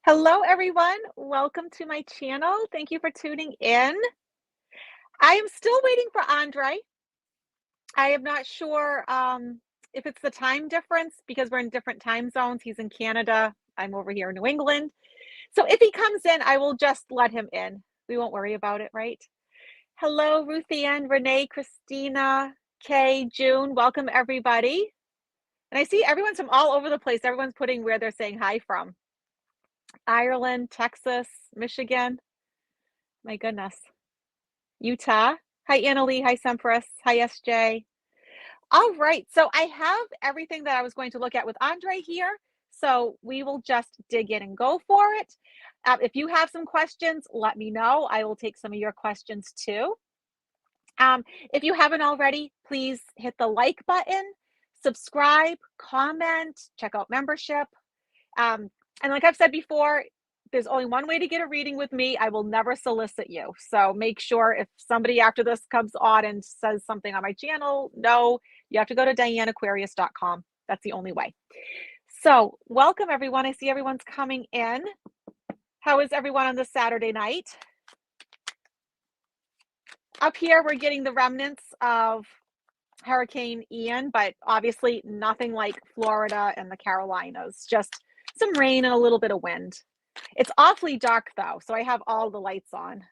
Hello, everyone. Welcome to my channel. Thank you for tuning in. I am still waiting for Andre. I am not sure if it's the time difference because we're in different time zones. He's in Canada. I'm over here in New England. So if he comes in, I will just let him in. We won't worry about it, right? Hello, Ruthie Ann, Renee, Christina, Kay, June. Welcome, everybody. And I see everyone's from all over the place. Everyone's putting where they're saying hi from. Ireland, Texas, Michigan. My goodness. Utah. Hi, Annalie. Hi, Sempress. Hi, SJ. All right. So I have everything that I was going to look at with Andre here. So we will just dig in and go for it. If you have some questions, let me know. I will take some of your questions too. If you haven't already, please hit the like button, subscribe, comment, check out membership. And like I've said before, there's only one way to get a reading with me. I will never solicit you. So make sure if somebody after this comes on and says something on my channel, no, you have to go to DianneAquarius.com. That's the only way. So welcome, everyone. I see everyone's coming in. How is everyone on this Saturday night? Up here, we're getting the remnants of Hurricane Ian, but obviously nothing like Florida and the Carolinas, just some rain and a little bit of wind. It's awfully dark though, so I have all the lights on.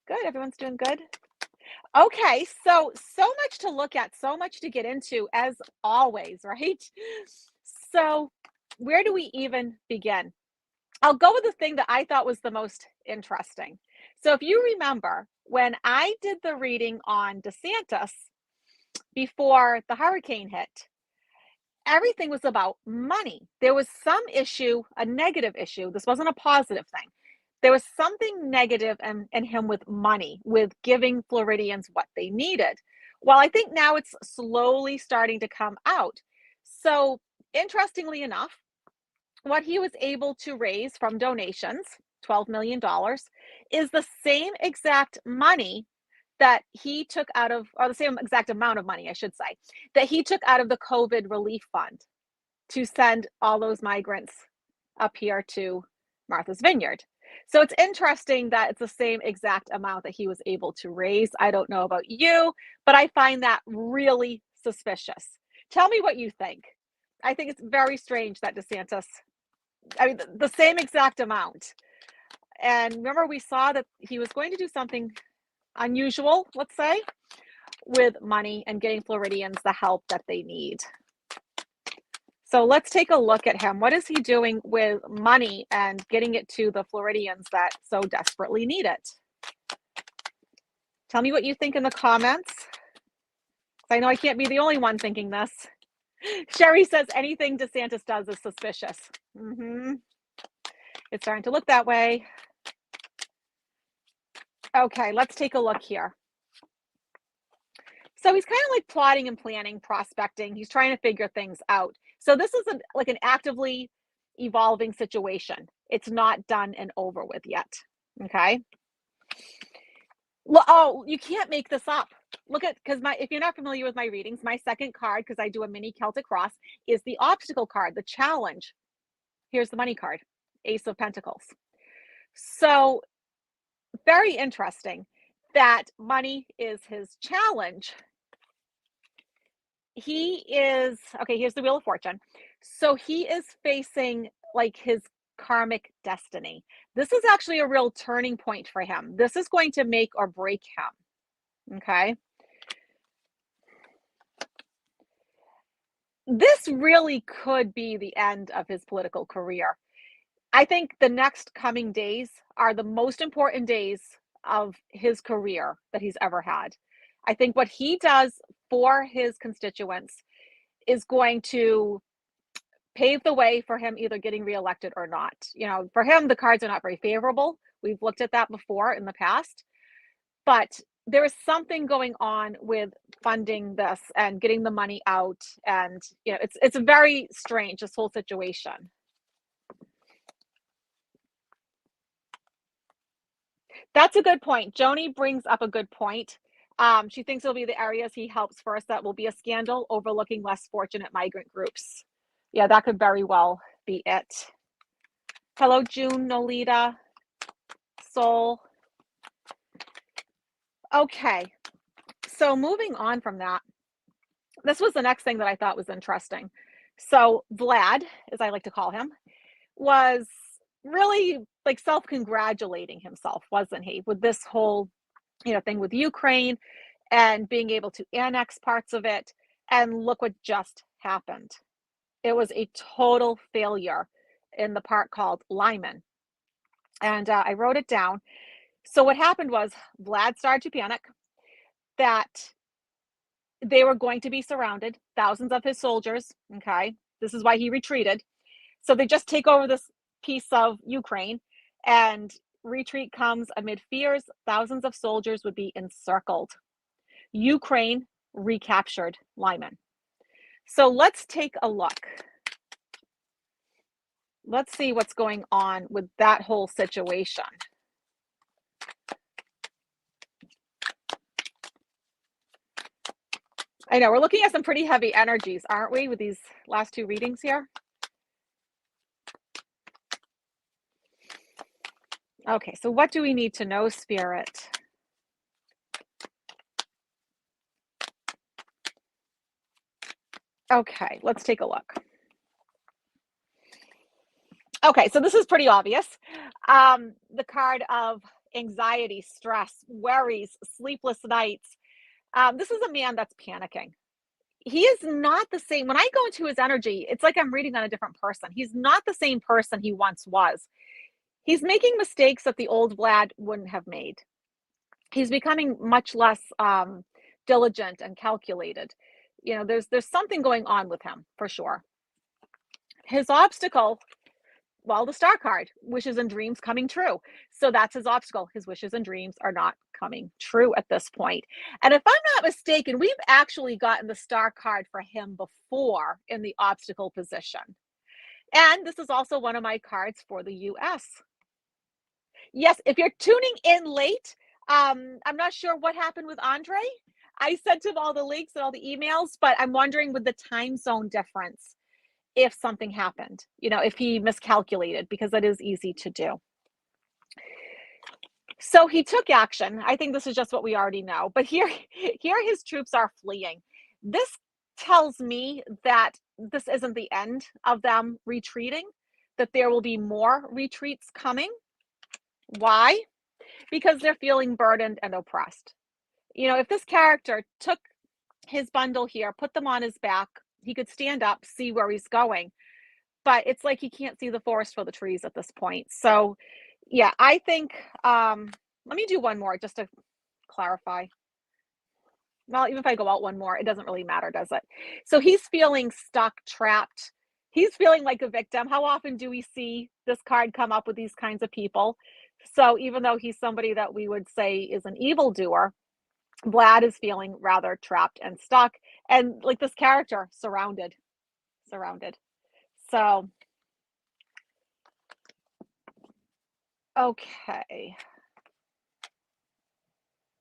Good, everyone's doing good. Okay, so much to look at, so much to get into as always, right? So where do we even begin? I'll go with the thing that I thought was the most interesting. So if you remember, when I did the reading on DeSantis before the hurricane hit, everything was about money. There was some issue, a negative issue. This wasn't a positive thing. There was something negative in him with money, with giving Floridians what they needed. Well, I think now it's slowly starting to come out. So interestingly enough, what he was able to raise from donations, $12 million, is the same exact money that he took out of, or the same exact amount of money, I should say, that he took out of the COVID relief fund to send all those migrants up here to Martha's Vineyard. So it's interesting that it's the same exact amount that he was able to raise. I don't know about you, but I find that really suspicious. Tell me what you think. I think it's very strange that DeSantis, I mean, the same exact amount. And remember, we saw that he was going to do something unusual, let's say, with money and getting Floridians the help that they need. So let's take a look at him. What is he doing with money and getting it to the Floridians that so desperately need it? Tell me what you think in the comments. I know I can't be the only one thinking this. Sherry says anything DeSantis does is suspicious. It's starting to look that way. Okay, let's take a look here. So he's kind of like plotting and planning, prospecting. He's trying to figure things out. So this is like an actively evolving situation. It's not done and over with yet. Okay. Well, oh, you can't make this up. Look at, because if you're not familiar with my readings, my second card, because I do a mini Celtic cross, is the obstacle card, the challenge. Here's the money card, Ace of Pentacles. So very interesting that money is his challenge. He is, okay, here's the Wheel of Fortune. So he is facing like his karmic destiny. This is actually a real turning point for him. This is going to make or break him. Okay. This really could be the end of his political career. I think the next coming days are the most important days of his career that he's ever had. I think what he does for his constituents is going to pave the way for him either getting reelected or not. You know, for him, the cards are not very favorable. We've looked at that before in the past, but there is something going on with funding this and getting the money out. And, you know, it's very strange, this whole situation. That's a good point. Joni brings up a good point. She thinks it'll be the areas he helps first that will be a scandal, overlooking less fortunate migrant groups. Yeah, that could very well be it. Hello, June, Nolita, Soul. Okay, so moving on from that, this was the next thing that I thought was interesting. So Vlad, as I like to call him, was really like self-congratulating himself, wasn't he, with this whole, thing with Ukraine and being able to annex parts of it. And look what just happened. It was a total failure in the part called Lyman. And I wrote it down. So what happened was Vlad started to panic that they were going to be surrounded, thousands of his soldiers. Okay. This is why he retreated. So they just take over this piece of Ukraine, and retreat comes amid fears thousands of soldiers would be encircled. Ukraine recaptured Lyman. So let's take a look. Let's see what's going on with that whole situation. I know we're looking at some pretty heavy energies, aren't we, with these last two readings here? Okay, so what do we need to know, Spirit? Okay, let's take a look. Okay, so this is pretty obvious. The card of anxiety, stress, worries, sleepless nights. This is a man that's panicking. He is not the same. When I go into his energy, it's like I'm reading on a different person. He's not the same person he once was. He's making mistakes that the old Vlad wouldn't have made. He's becoming much less diligent and calculated. There's something going on with him for sure. His obstacle, well, the star card, wishes and dreams coming true. So that's his obstacle. His wishes and dreams are not coming true at this point. And if I'm not mistaken, we've actually gotten the star card for him before in the obstacle position. And this is also one of my cards for the US. Yes, if you're tuning in late, I'm not sure what happened with Andre. I sent him all the links and all the emails, but I'm wondering with the time zone difference, if something happened, if he miscalculated, because that is easy to do. So he took action. I think this is just what we already know, but here his troops are fleeing. This tells me that this isn't the end of them retreating, that there will be more retreats coming. Why? Because they're feeling burdened and oppressed. If this character took his bundle here, put them on his back, he could stand up, see where he's going. But it's like he can't see the forest for the trees at this point. So, yeah, I think, let me do one more just to clarify. Well, even if I go out one more, it doesn't really matter, does it? So he's feeling stuck, trapped. He's feeling like a victim. How often do we see this card come up with these kinds of people? So even though he's somebody that we would say is an evildoer, Vlad is feeling rather trapped and stuck, and like this character surrounded. So, okay.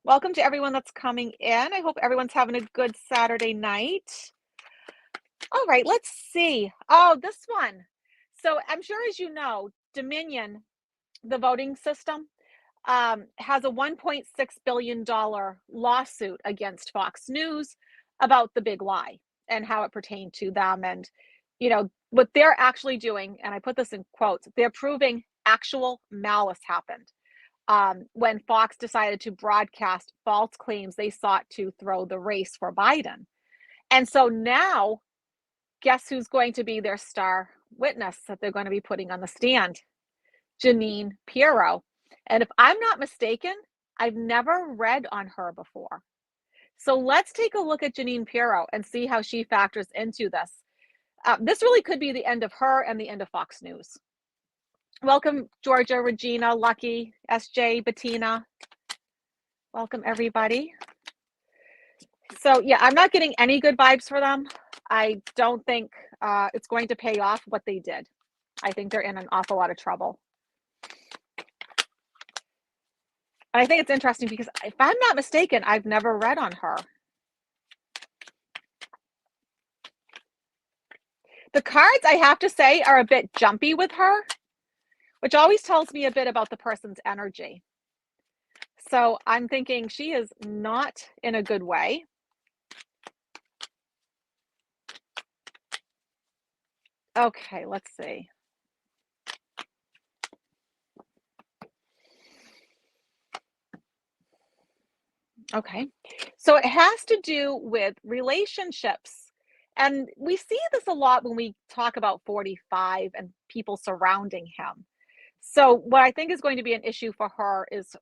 Welcome to everyone that's coming in. I hope everyone's having a good Saturday night. All right, let's see. Oh, this one. So I'm sure, as you know, Dominion, the voting system, has a $1.6 billion lawsuit against Fox News about the big lie and how it pertained to them. And, what they're actually doing, and I put this in quotes, they're proving actual malice happened when Fox decided to broadcast false claims they sought to throw the race for Biden. And so now, guess who's going to be their star witness that they're going to be putting on the stand? Jeanine Pirro. And if I'm not mistaken, I've never read on her before. So let's take a look at Jeanine Pirro and see how she factors into this. This really could be the end of her and the end of Fox News. Welcome, Georgia, Regina, Lucky, SJ, Bettina. Welcome, everybody. So, yeah, I'm not getting any good vibes for them. I don't think it's going to pay off what they did. I think they're in an awful lot of trouble. And I think it's interesting because if I'm not mistaken, I've never read on her. The cards, I have to say, are a bit jumpy with her, which always tells me a bit about the person's energy. So I'm thinking she is not in a good way. Okay, let's see. Okay. So it has to do with relationships. And we see this a lot when we talk about 45 and people surrounding him. So, what I think is going to be an issue for her is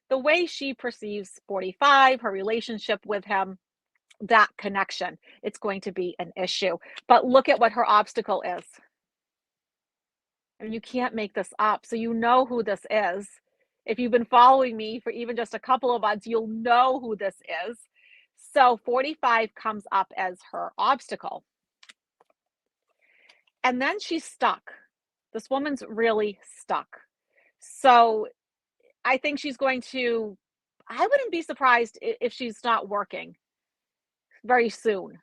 the way she perceives 45, her relationship with him, that connection. It's going to be an issue. But look at what her obstacle is. I mean, you can't make this up. So you know who this is. If you've been following me for even just a couple of months, you'll know who this is. So 45 comes up as her obstacle. And then she's stuck. This woman's really stuck. So I think she's going to, I wouldn't be surprised if she's not working very soon.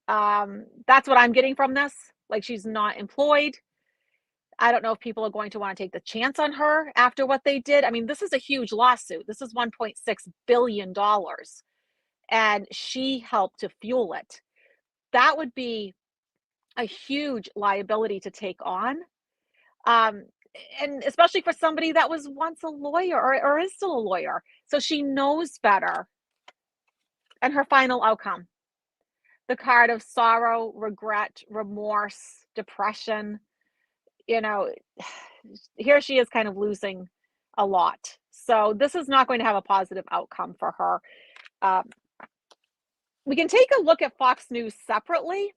That's what I'm getting from this. Like she's not employed. I don't know if people are going to want to take the chance on her after what they did. I mean, this is a huge lawsuit. This is $1.6 billion, and she helped to fuel it. That would be a huge liability to take on. Um, and especially for somebody that was once a lawyer or is still a lawyer. So she knows better. And her final outcome, the card of sorrow, regret, remorse, depression, you know, here she is kind of losing a lot. So this is not going to have a positive outcome for her. Um, we can take a look at Fox News separately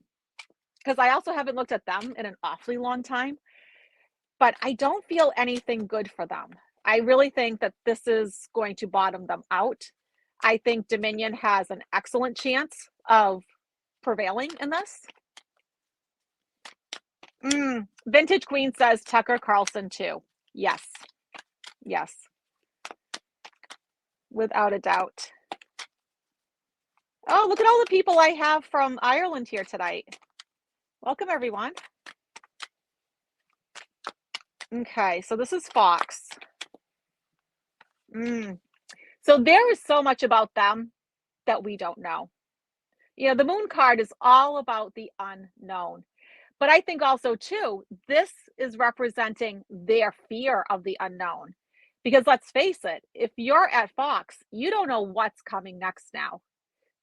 because I also haven't looked at them in an awfully long time, but I don't feel anything good for them. I really think that this is going to bottom them out. I think Dominion has an excellent chance of prevailing in this. Vintage Queen says Tucker Carlson too. Yes. Yes. Without a doubt. Oh, look at all the people I have from Ireland here tonight. Welcome, everyone. Okay, so this is Fox. So there is so much about them that we don't know. You know, the moon card is all about the unknown. But I think also, too, this is representing their fear of the unknown. Because let's face it, if you're at Fox, you don't know what's coming next now.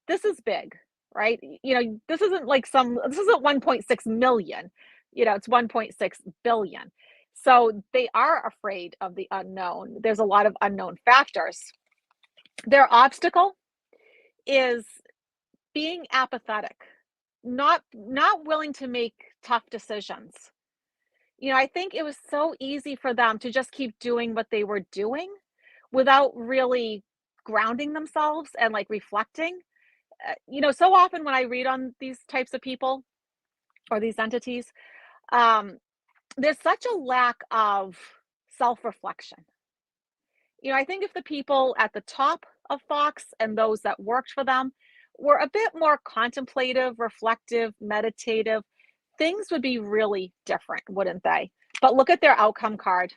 This is big, right? You know, this isn't like this isn't 1.6 million, you know, it's 1.6 billion. So they are afraid of the unknown. There's a lot of unknown factors. Their obstacle is being apathetic, not willing to make tough decisions. You know, I think it was so easy for them to just keep doing what they were doing without really grounding themselves and like reflecting. You know, so often when I read on these types of people or these entities, um, there's such a lack of self-reflection. You know, I think if the people at the top of Fox and those that worked for them were a bit more contemplative, reflective, meditative, things would be really different, wouldn't they? But look at their outcome card,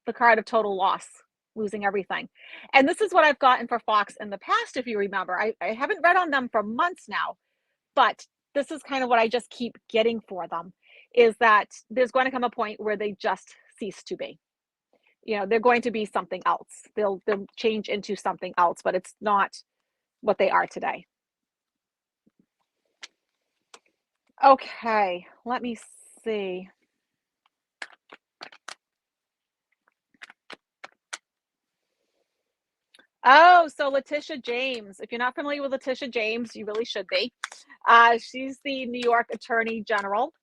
the card of total loss, losing everything. And this is what I've gotten for Fox in the past, if you remember. I haven't read on them for months now, but this is kind of what I just keep getting for them, is that there's going to come a point where they just cease to be. You know, they're going to be something else. They'll change into something else, but it's not what they are today. Okay, let me see. Oh, so Letitia James. If you're not familiar with Letitia James, you really should be. She's the New York Attorney General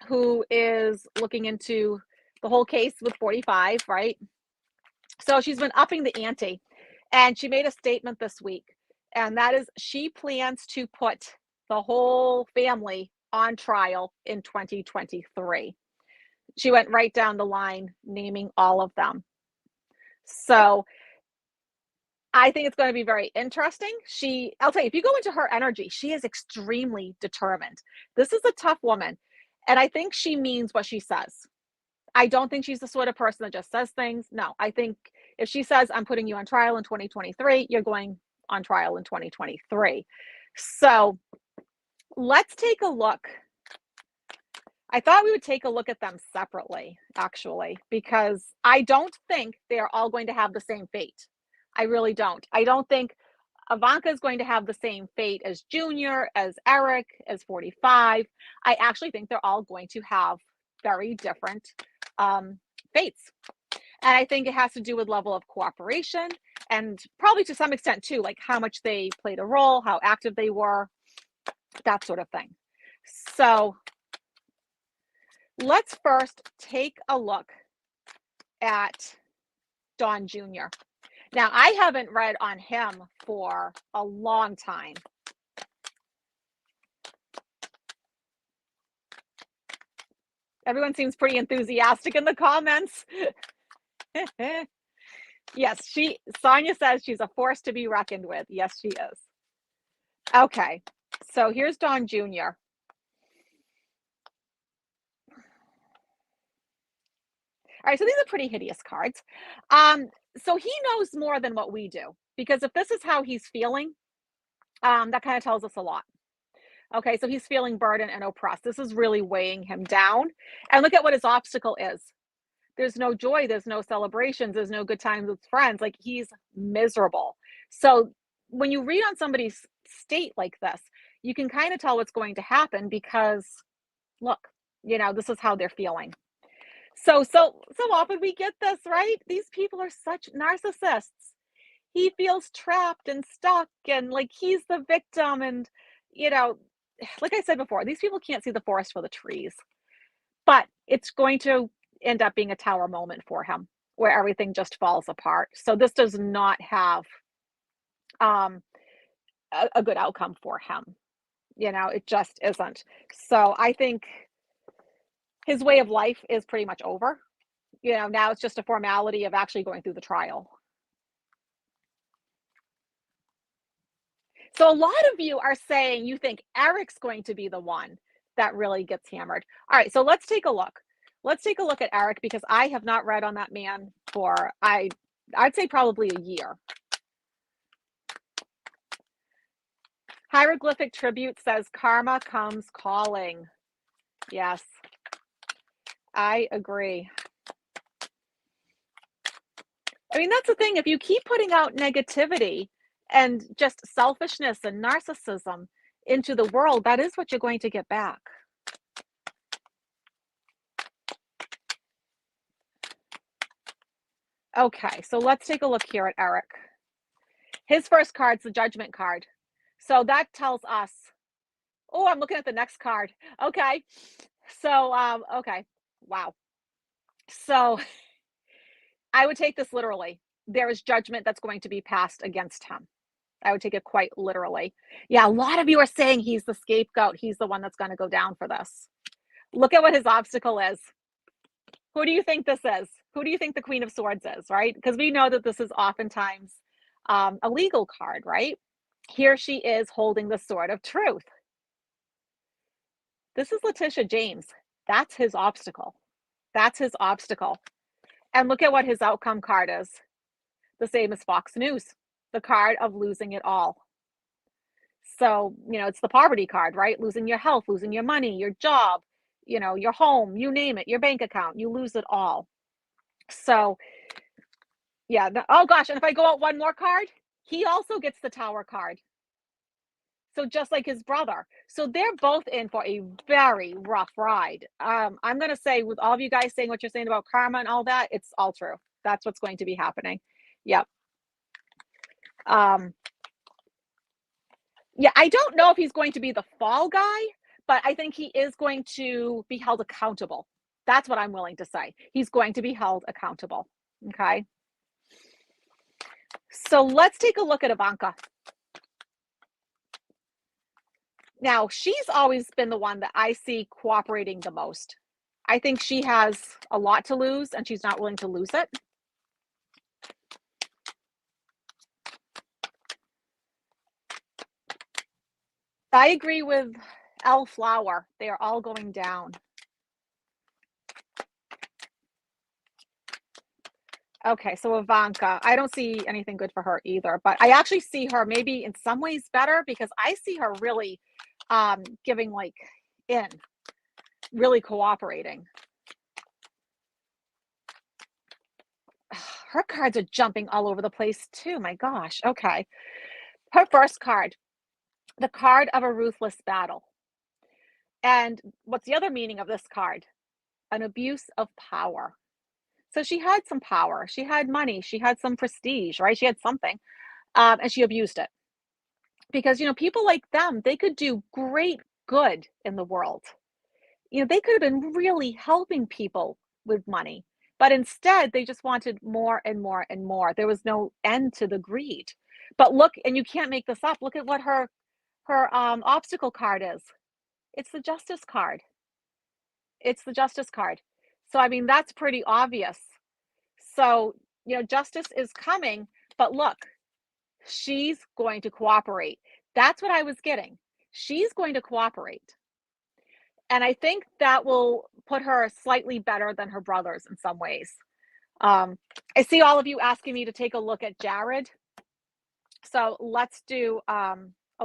who is looking into the whole case with 45, right? So she's been upping the ante, and she made a statement this week, and that is she plans to put the whole family on trial in 2023. She went right down the line, naming all of them. So I think it's going to be very interesting. I'll tell you, if you go into her energy, she is extremely determined. This is a tough woman. And I think she means what she says. I don't think she's the sort of person that just says things. No, I think if she says, I'm putting you on trial in 2023, you're going on trial in 2023. So let's take a look. I thought we would take a look at them separately, actually, because I don't think they're all going to have the same fate. I really don't. I don't think Ivanka is going to have the same fate as Junior, as Eric, as 45. I actually think they're all going to have very different fates. And I think it has to do with level of cooperation and probably to some extent too, like how much they played a role, how active they were, that sort of thing. So let's first take a look at Don Jr. Now, I haven't read on him for a long time. Everyone seems pretty enthusiastic in the comments. Yes, Sonia says she's a force to be reckoned with. Yes, she is. Okay, so here's Don Jr. All right, so these are pretty hideous cards. So he knows more than what we do, because if this is how he's feeling, that kind of tells us a lot. Okay, so he's feeling burdened and oppressed. This is really weighing him down. And look at what his obstacle is. There's no joy, there's no celebrations, there's no good times with friends. Like, he's miserable. So when you read on somebody's state like this, you can kind of tell what's going to happen, because look, this is how they're feeling. So often we get this, right? These people are such narcissists. He feels trapped and stuck and like he's the victim. And, like I said before, these people can't see the forest for the trees. But it's going to end up being a tower moment for him where everything just falls apart. So this does not have a good outcome for him. It just isn't. So I think his way of life is pretty much over. Now it's just a formality of actually going through the trial. So a lot of you are saying you think Eric's going to be the one that really gets hammered. All right, so let's take a look. Let's take a look at Eric, because I have not read on that man for, I'd say probably a year. Hieroglyphic Tribute says karma comes calling. Yes, I agree. I mean, that's the thing. If you keep putting out negativity and just selfishness and narcissism into the world, that is what you're going to get back. Okay, so let's take a look here at Eric. His first card's the Judgment card. So that tells us, oh, I'm looking at the next card. Okay, so, okay, wow. So I would take this literally. There is judgment that's going to be passed against him. I would take it quite literally. Yeah, a lot of you are saying he's the scapegoat. He's the one that's going to go down for this. Look at what his obstacle is. Who do you think this is? Who do you think the Queen of Swords is, right? Because we know that this is oftentimes a legal card, right? Here she is holding the sword of truth. This is Letitia James. That's his obstacle. That's his obstacle. And look at what his outcome card is. The same as Fox News, the card of losing it all. So, it's the poverty card, right? Losing your health, losing your money, your job, your home, you name it, your bank account, you lose it all. So, yeah. Oh gosh, and if I go out one more card, he also gets the Tower card. So just like his brother. So they're both in for a very rough ride. I'm going to say, with all of you guys saying what you're saying about karma and all that, it's all true. That's what's going to be happening. Yep. Yeah, I don't know if he's going to be the fall guy, but I think he is going to be held accountable. That's what I'm willing to say. He's going to be held accountable. Okay. So let's take a look at Ivanka. Now, she's always been the one that I see cooperating the most. I think she has a lot to lose, and she's not willing to lose it. I agree with Elle Flower. They are all going down. Okay, so Ivanka, I don't see anything good for her either, but I actually see her maybe in some ways better because I see her really giving like in, really cooperating. Her cards are jumping all over the place too. My gosh. Okay. Her first card, the card of a ruthless battle. And what's the other meaning of this card? An abuse of power. So she had some power. She had money. She had some prestige, right? She had something, and she abused it because people like them, they could do great good in the world. They could have been really helping people with money, but instead they just wanted more and more and more. There was no end to the greed. But look, and you can't make this up. Look at what her obstacle card is. It's the Justice card. It's the Justice card. So I mean that's pretty obvious. So, justice is coming, but look, she's going to cooperate. That's what I was getting. She's going to cooperate. And I think that will put her slightly better than her brothers in some ways. I see all of you asking me to take a look at Jared. So let's do a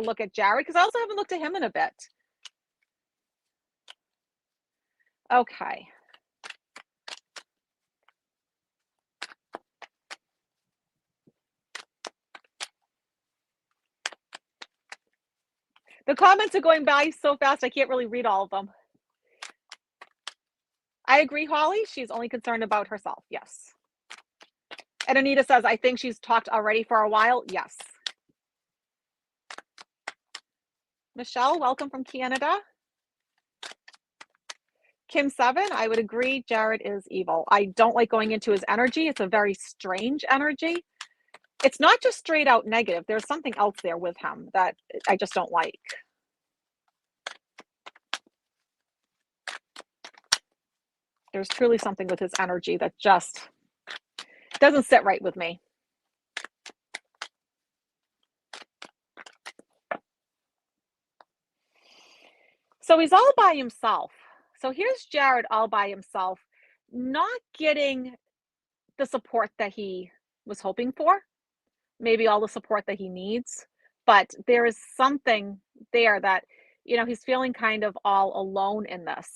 look at Jared because I also haven't looked at him in a bit. Okay. The comments are going by so fast, I can't really read all of them. I agree, Holly. She's only concerned about herself. Yes. And Anita says, I think she's talked already for a while. Yes. Michelle, welcome from Canada. Kim 7, I would agree. Jared is evil. I don't like going into his energy. It's a very strange energy. It's not just straight out negative. There's something else there with him that I just don't like. There's truly something with his energy that just doesn't sit right with me. So he's all by himself. So here's Jared all by himself, not getting the support that he was hoping for, maybe all the support that he needs, but there is something there that, he's feeling kind of all alone in this,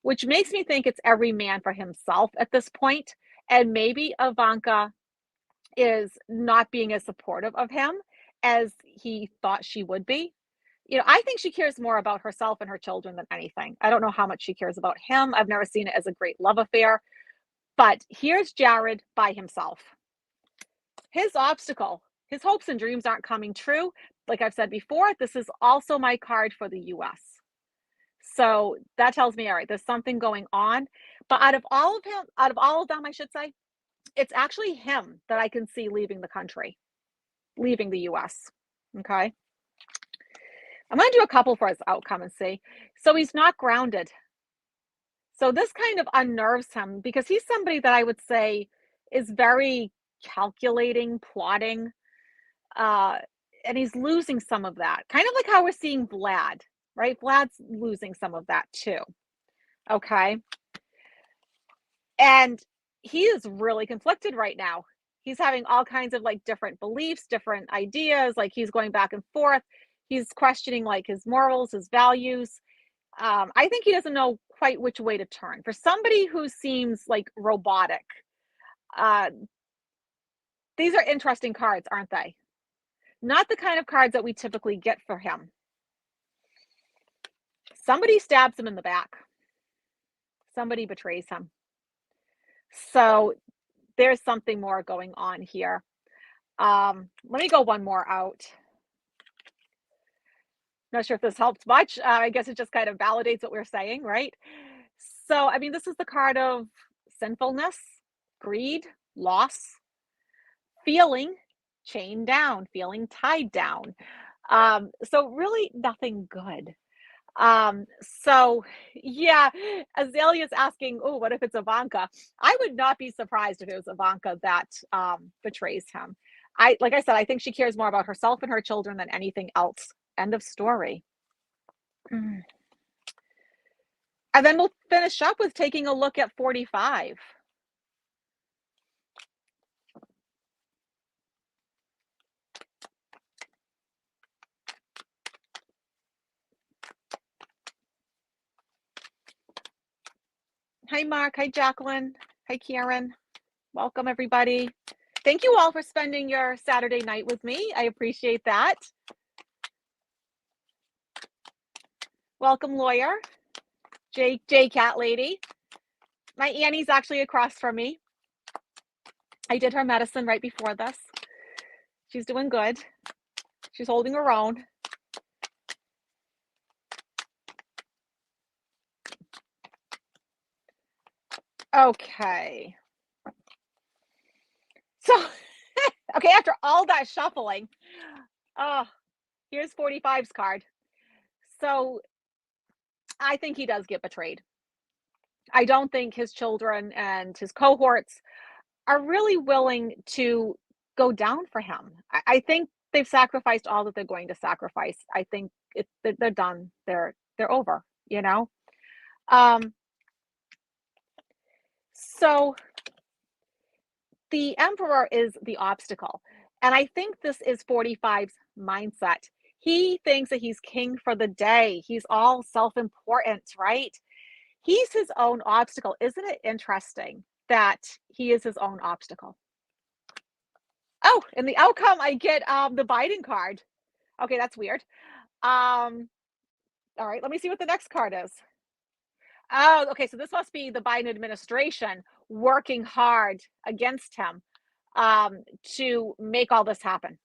which makes me think it's every man for himself at this point. And maybe Ivanka is not being as supportive of him as he thought she would be. I think she cares more about herself and her children than anything. I don't know how much she cares about him. I've never seen it as a great love affair. But here's Jared by himself. His obstacle, his hopes and dreams aren't coming true. Like I've said before, this is also my card for the US. So that tells me, all right, there's something going on. But out of all of them, I should say, it's actually him that I can see leaving the country, leaving the US. Okay. I'm going to do a couple for his outcome and see. So he's not grounded. So this kind of unnerves him because he's somebody that I would say is very calculating, plotting, and he's losing some of that. Kind of like how we're seeing Vlad, right? Vlad's losing some of that too. Okay. And he is really conflicted right now. He's having all kinds of like different beliefs, different ideas, like he's going back and forth. He's questioning like his morals, his values. I think he doesn't know quite which way to turn. For somebody who seems like robotic, uh, these are interesting cards, aren't they? Not the kind of cards that we typically get for him. Somebody stabs him in the back. Somebody betrays him. So there's something more going on here. Let me go one more out. Not sure if this helps much. I guess it just kind of validates what we're saying, right? So, I mean, this is the card of sinfulness, greed, loss, feeling chained down, feeling tied down. So really nothing good. So yeah, Azalea's asking, oh, what if it's Ivanka? I would not be surprised if it was Ivanka that betrays him. Like I said, I think she cares more about herself and her children than anything else. End of story. And then we'll finish up with taking a look at 45. Hi, Mark. Hi, Jacqueline. Hi, Karen. Welcome, everybody. Thank you all for spending your Saturday night with me. I appreciate that. Welcome, lawyer. J Cat Lady. My Annie's actually across from me. I did her medicine right before this. She's doing good. She's holding her own. Okay. So, okay, after all that shuffling, here's 45's card. So, I think he does get betrayed. I don't think his children and his cohorts are really willing to go down for him. I think they've sacrificed all that they're going to sacrifice. I think they're done. They're over, you know? Um, so the emperor is the obstacle. And I think this is 45's mindset. He thinks that he's king for the day. He's all self-important, right? He's his own obstacle. Isn't it interesting that he is his own obstacle? Oh, in the outcome, I get the Biden card. Okay, that's weird. All right, let me see what the next card is. Oh, okay, so this must be the Biden administration working hard against him to make all this happen.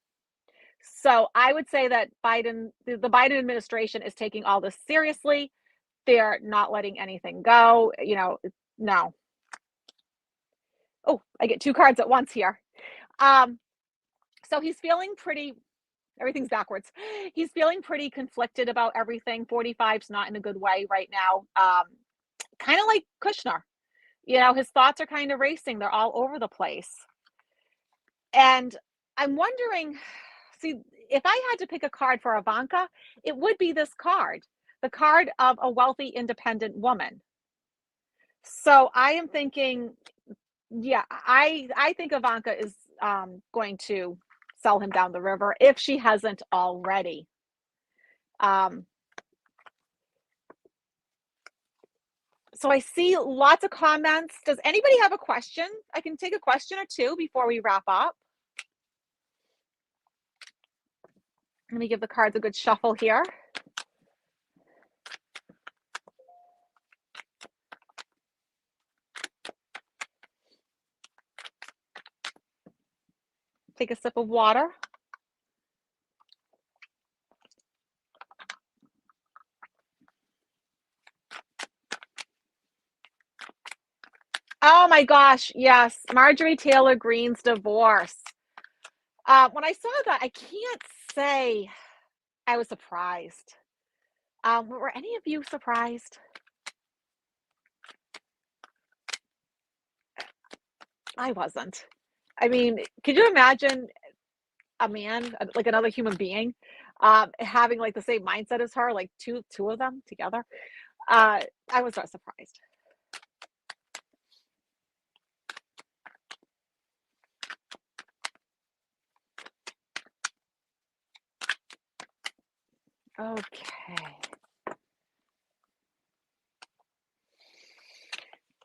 So I would say that the Biden administration is taking all this seriously. They're not letting anything go. No. Oh, I get two cards at once here. So he's feeling pretty, everything's backwards. He's feeling pretty conflicted about everything. 45's not in a good way right now. Kind of like Kushner. His thoughts are kind of racing. They're all over the place. And I'm wondering, see, if I had to pick a card for Ivanka, it would be this card, the card of a wealthy, independent woman. So I am thinking, yeah, I think Ivanka is going to sell him down the river if she hasn't already. So I see lots of comments. Does anybody have a question? I can take a question or two before we wrap up. Let me give the cards a good shuffle here. Take a sip of water. Oh my gosh, yes, Marjorie Taylor Greene's divorce. When I saw that, I can't say I was surprised. Were any of you surprised? I wasn't. I mean, could you imagine a man, like another human being, having like the same mindset as her, like two of them together? I was not surprised. Okay.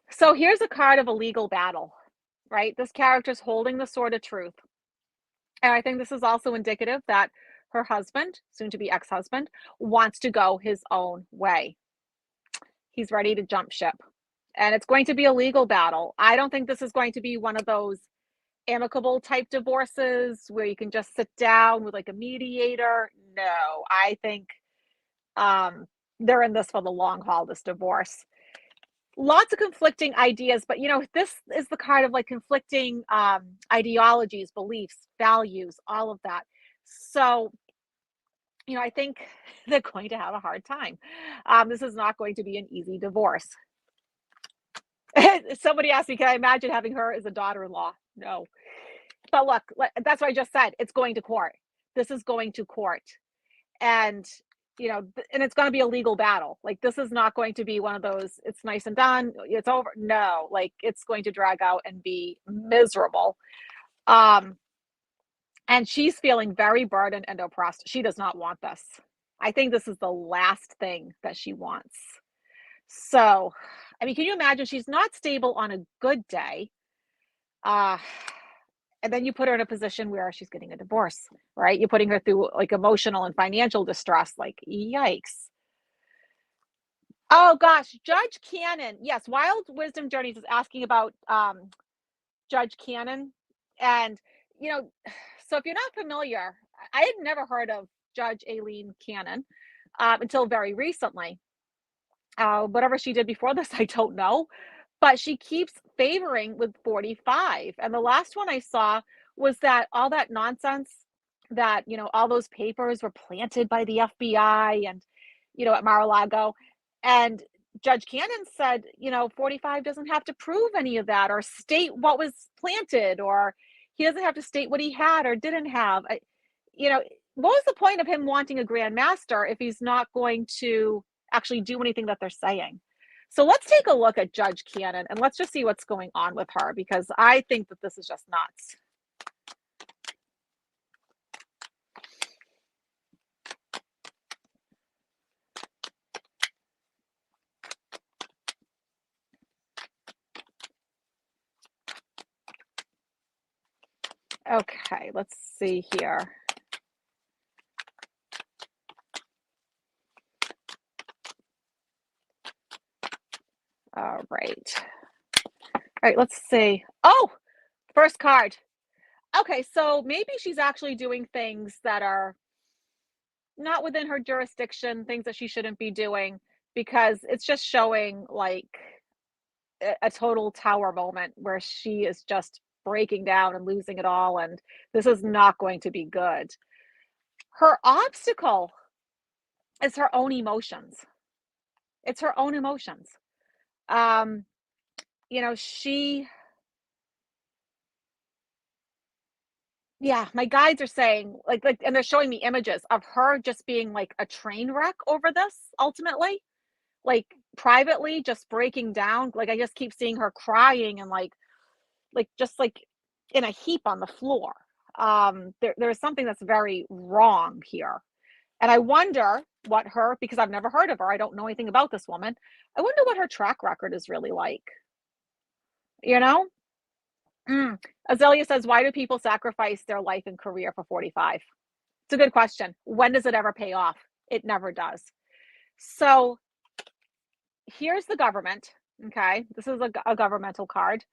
So here's a card of a legal battle, right? This character's holding the sword of truth. And I think this is also indicative that her husband, soon to be ex-husband, wants to go his own way. He's ready to jump ship. And it's going to be a legal battle. I don't think this is going to be one of those amicable type divorces where you can just sit down with like a mediator. No, I think they're in this for the long haul, this divorce. Lots of conflicting ideas, but this is the kind of like conflicting ideologies, beliefs, values, all of that. So I think they're going to have a hard time. This is not going to be an easy divorce. Somebody asked me, can I imagine having her as a daughter-in-law? No. But look, that's what I just said. It's going to court. This is going to court. And and it's going to be a legal battle. Like, this is not going to be one of those, it's nice and done, it's over. No, like, it's going to drag out and be miserable. And she's feeling very burdened and oppressed. She does not want this. I think this is the last thing that she wants. So I mean, can you imagine? She's not stable on a good day. Uh, and then you put her in a position where she's getting a divorce, right? You're putting her through like emotional and financial distress. Like, yikes. Oh gosh, Judge Cannon. Yes, Wild Wisdom Journeys is asking about Judge Cannon. And, you know, so if you're not familiar, I had never heard of Judge Aileen Cannon until very recently. Whatever she did before this, I don't know. But she keeps favoring with 45. And the last one I saw was that all that nonsense that, all those papers were planted by the FBI and, at Mar-a-Lago. And Judge Cannon said, 45 doesn't have to prove any of that or state what was planted, or he doesn't have to state what he had or didn't have. You know, what was the point of him wanting a grand master if he's not going to actually do anything that they're saying? So let's take a look at Judge Cannon and let's just see what's going on with her, because I think that this is just nuts. Okay, let's see here. All right. All right, let's see. Oh, first card. Okay, so maybe she's actually doing things that are not within her jurisdiction, things that she shouldn't be doing, because it's just showing like a total tower moment where she is just breaking down and losing it all. And this is not going to be good. Her obstacle is her own emotions. It's her own emotions. Um, she, yeah, my guides are saying and they're showing me images of her just being like a train wreck over this ultimately, like privately just breaking down. Like I just keep seeing her crying and just like in a heap on the floor. There's something that's very wrong here. And I wonder because I've never heard of her, I don't know anything about this woman. I wonder what her track record is really like, you know? Azalea says, why do people sacrifice their life and career for 45? It's a good question. When does it ever pay off? It never does. So here's the government. Okay. This is a governmental card.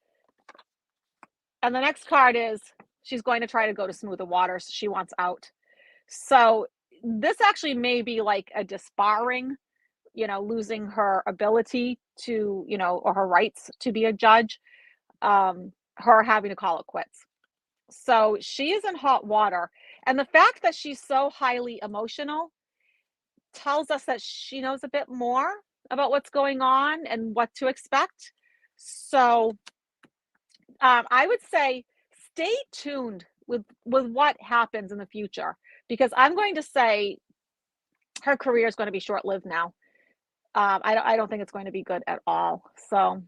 And the next card is she's going to try to go to smoother waters. She wants out. So this actually may be like a disbarring, losing her ability to, or her rights to be a judge, her having to call it quits. So she is in hot water. And the fact that she's so highly emotional tells us that she knows a bit more about what's going on and what to expect. So I would say stay tuned with what happens in the future, because I'm going to say her career is going to be short-lived now. I don't think it's going to be good at all. So,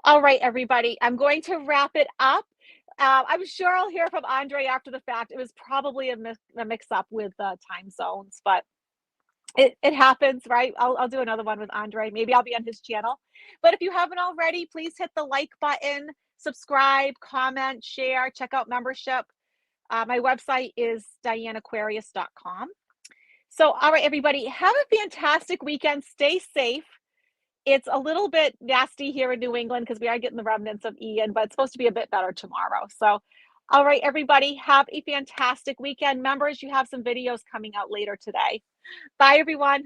all right, everybody, I'm going to wrap it up. I'm sure I'll hear from Andre after the fact. It was probably a mix-up with time zones, but it happens, right? I'll do another one with Andre. Maybe I'll be on his channel. But if you haven't already, please hit the like button, subscribe, comment, share, check out membership. My website is dianneaquarius.com. So, all right, everybody, have a fantastic weekend. Stay safe. It's a little bit nasty here in New England because we are getting the remnants of Ian, but it's supposed to be a bit better tomorrow. So, all right, everybody, have a fantastic weekend. Members, you have some videos coming out later today. Bye, everyone.